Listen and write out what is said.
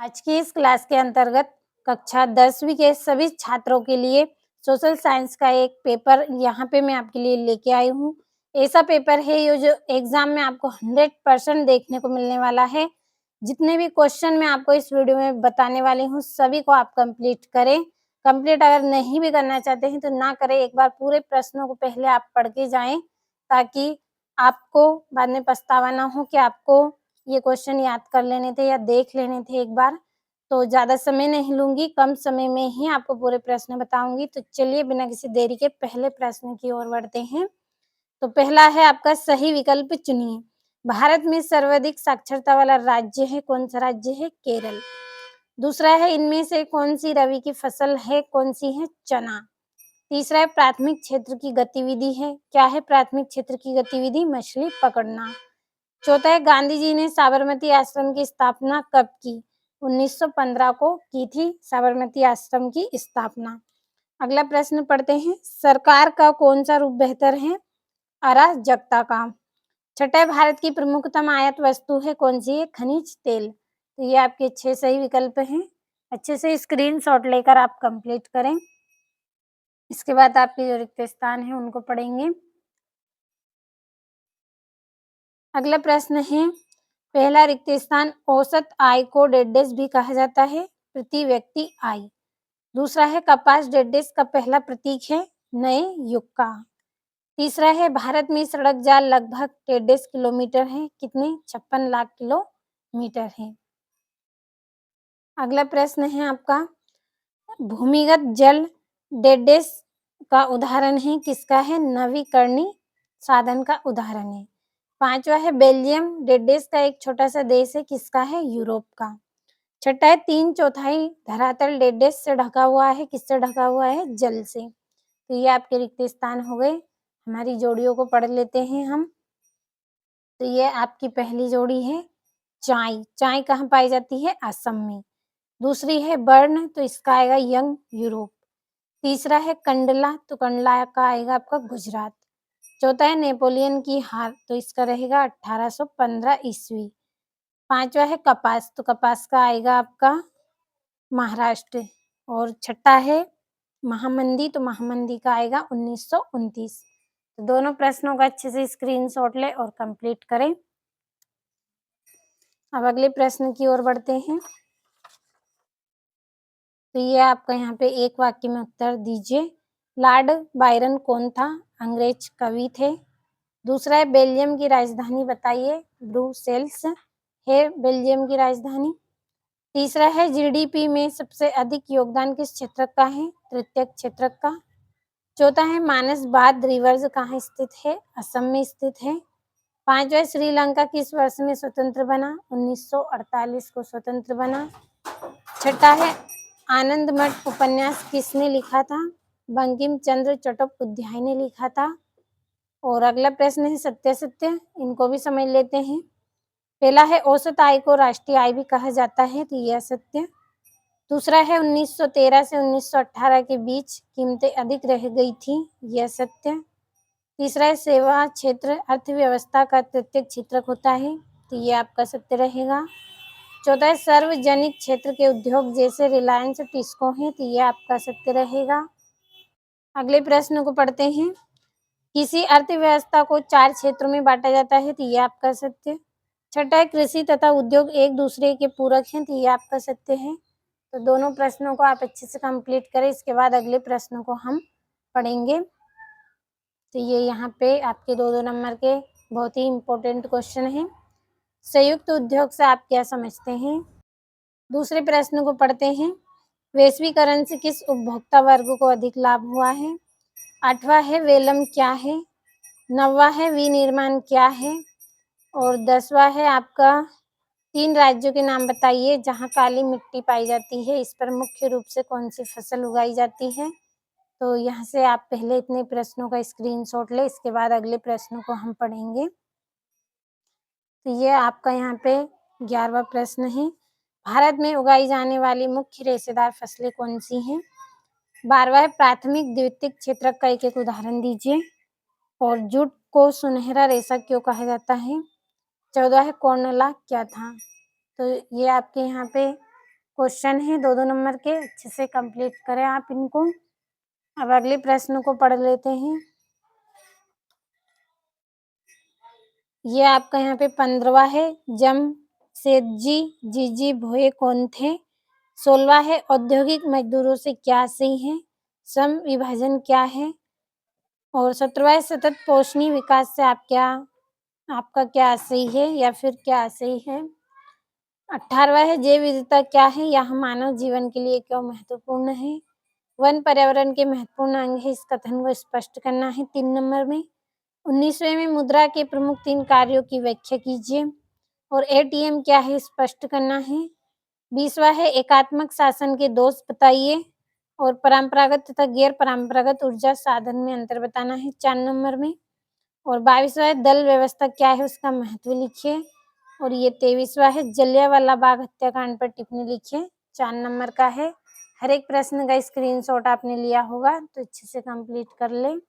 आज की इस क्लास के अंतर्गत कक्षा 10वीं के सभी छात्रों के लिए सोशल साइंस का एक पेपर यहाँ पे मैं आपके लिए लेके आई हूँ। ऐसा पेपर है ये जो एग्जाम में आपको 100% देखने को मिलने वाला है। जितने भी क्वेश्चन मैं आपको इस वीडियो में बताने वाली हूँ सभी को आप कंप्लीट करें। कंप्लीट अगर नहीं भी करना चाहते हैं तो ना करें, एक बार पूरे प्रश्नों को पहले आप पढ़ के जाएं ताकि आपको बाद में पछतावा ना हो कि आपको ये क्वेश्चन याद कर लेने थे या देख लेने थे एक बार। तो ज़्यादा समय नहीं लूँगी, कम समय में ही आपको पूरे प्रश्न बताऊँगी। तो चलिए बिना किसी देरी के पहले प्रश्न की ओर बढ़ते हैं। तो पहला है आपका सही विकल्प चुनिए। भारत में सर्वाधिक साक्षरता वाला राज्य है, कौन-सा राज्य है? केरल। दूसरा है इनमें से कौन-सी रबी की फसल है? कौन-सी है? चना। तीसरा है प्राथमिक क्षेत्र की गतिविधि है, क्या है प्राथमिक क्षेत्र की गतिविधि? मछली पकड़ना। चौथा है गांधी जी ने साबरमती आश्रम की स्थापना कब की? 1915 को की थी साबरमती आश्रम की स्थापना। अगला प्रश्न पढ़ते हैं, सरकार का कौन सा रूप बेहतर है? अराजकता का। छठा है भारत की प्रमुखतम आयात वस्तु है, कौन सी है? खनिज तेल। तो ये आपके 6 सही विकल्प हैं। अच्छे से स्क्रीनशॉट लेकर आप कंप्लीट करें। इसके बाद आपके जो रिक्त स्थान है उनको पढ़ेंगे। अगला प्रश्न है, पहला रिक्त स्थान औसत आय को डेढ़ भी कहा जाता है, प्रति व्यक्ति आय। दूसरा है कपास डेढ़ का पहला प्रतीक है नए युग का। तीसरा है भारत में सड़क जाल लगभग डेढ़ किलोमीटर है, कितने? 56 लाख किलोमीटर है। अगला प्रश्न है आपका भूमिगत जल डेढ़ का उदाहरण है, किसका है? नवीकरणीय साधन का उदाहरण है। पांचवा है बेल्जियम डेढ़ का एक छोटा सा देश है, किसका है? यूरोप का। छठा है 3/4 धरातल डेढ़ से ढका हुआ है, किससे ढका हुआ है? जल से। तो ये आपके रिक्त स्थान हो गए। हमारी जोड़ियों को पढ़ लेते हैं हम। तो ये आपकी पहली जोड़ी है चाय। चाय कहाँ पाई जाती है? असम में। दूसरी है बर्न, तो इसका आएगा यंग यूरोप। तीसरा है कंडला, तो कंडला का आएगा आपका गुजरात। चौथा है नेपोलियन की हार, तो इसका रहेगा 1815 ईस्वी। पांचवा है कपास, तो कपास का आएगा आपका महाराष्ट्र। और छठा है महामंदी, तो महामंदी का आएगा 1929। तो दोनों प्रश्नों का अच्छे से स्क्रीनशॉट ले और कंप्लीट करें। अब अगले प्रश्न की ओर बढ़ते हैं। तो ये आपका यहाँ पे एक वाक्य में उत्तर दीजिए। लॉर्ड बायरन कौन था? अंग्रेज कवि थे। दूसरा है बेल्जियम की राजधानी बताइए। ब्रुसेल्स है बेल्जियम की राजधानी। तीसरा है जीडीपी में सबसे अधिक योगदान किस क्षेत्र का है? तृतीयक क्षेत्र का। चौथा है मानस बाथ रिवर्स कहाँ स्थित है? असम में स्थित है। पांचवा श्रीलंका किस वर्ष में स्वतंत्र बना? 1948 को स्वतंत्र बना। छठा है आनंद मठ उपन्यास किसने लिखा था? बंकिम चंद्र चट्टोपाध्याय ने लिखा था। और अगला प्रश्न है सत्य, इनको भी समझ लेते हैं। पहला है औसत आय को राष्ट्रीय आय भी कहा जाता है, तो यह सत्य। दूसरा है 1913 से 1918 के बीच कीमतें अधिक रह गई थी, यह सत्य। तीसरा है सेवा क्षेत्र अर्थव्यवस्था का तृतीयक क्षेत्रक होता है, तो ये आपका सत्य रहेगा। चौथा है सार्वजनिक क्षेत्र के उद्योग जैसे रिलायंस टिस्को हैं, तो ये आपका सत्य रहेगा। अगले प्रश्न को पढ़ते हैं। किसी अर्थव्यवस्था को 4 क्षेत्रों में बांटा जाता है, तो ये आपका सत्य। छठा है कृषि तथा उद्योग एक दूसरे के पूरक हैं, तो ये आपका सत्य है। तो दोनों प्रश्नों को आप अच्छे से कंप्लीट करें। इसके बाद अगले प्रश्नों को हम पढ़ेंगे। तो ये यहाँ पे आपके 2-2 नंबर के बहुत ही इम्पोर्टेंट क्वेश्चन हैं। संयुक्त उद्योग से आप क्या समझते हैं? दूसरे प्रश्न को पढ़ते हैं। वैश्वीकरण से किस उपभोक्ता वर्ग को अधिक लाभ हुआ है? आठवां है वेलम क्या है? नौवां है विनिर्माण क्या है? और 10वां है आपका 3 राज्यों के नाम बताइए जहां काली मिट्टी पाई जाती है। इस पर मुख्य रूप से कौन सी फसल उगाई जाती है? तो यहाँ से आप पहले इतने प्रश्नों का स्क्रीनशॉट ले, इसके बाद अगले प्रश्नों को हम पढ़ेंगे। तो ये आपका यहाँ पे 11वां प्रश्न है। भारत में उगाई जाने वाली मुख्य रेशेदार फसलें कौन सी हैं? 12वां है प्राथमिक द्वितीयक क्षेत्रक का एक-एक उदाहरण दीजिए। और जूट को सुनहरा रेशा क्यों कहा जाता है? 14 है कॉर्नला क्या था? तो ये आपके यहाँ पे क्वेश्चन है 2-2 नंबर के, अच्छे से कंप्लीट करें आप इनको। अब अगले प्रश्न को पढ़ लेते हैं। ये आपका यहाँ पे 15वां है, जमशेदजी जीजी भोये कौन थे? 16वां है, औद्योगिक मजदूरों से क्या सही है? श्रम विभाजन क्या है? और 17वां है, सतत पोषणीय विकास से आपका क्या सही है या फिर क्या सही है? 18वां है, जैव विविधता क्या है? यह मानव जीवन के लिए क्यों महत्वपूर्ण है? वन पर्यावरण के महत्वपूर्ण अंग है, इस कथन को स्पष्ट करना है 3 नंबर में। 19वें में मुद्रा के प्रमुख 3 कार्यों की व्याख्या कीजिए। और एटीएम क्या है, स्पष्ट करना है। 20वां है, एकात्मक शासन के दोष बताइए। और परंपरागत तथा गैर परंपरागत ऊर्जा साधन में अंतर बताना है 4 नंबर में। और 22वां है, दल व्यवस्था क्या है, उसका महत्व लिखिए। और ये 23वां है, जलियांवाला बाग हत्याकांड पर टिप्पणी लिखिए, 4 नंबर का है। हर एक प्रश्न का स्क्रीनशॉट आपने लिया होगा तो अच्छे से कंप्लीट कर लें।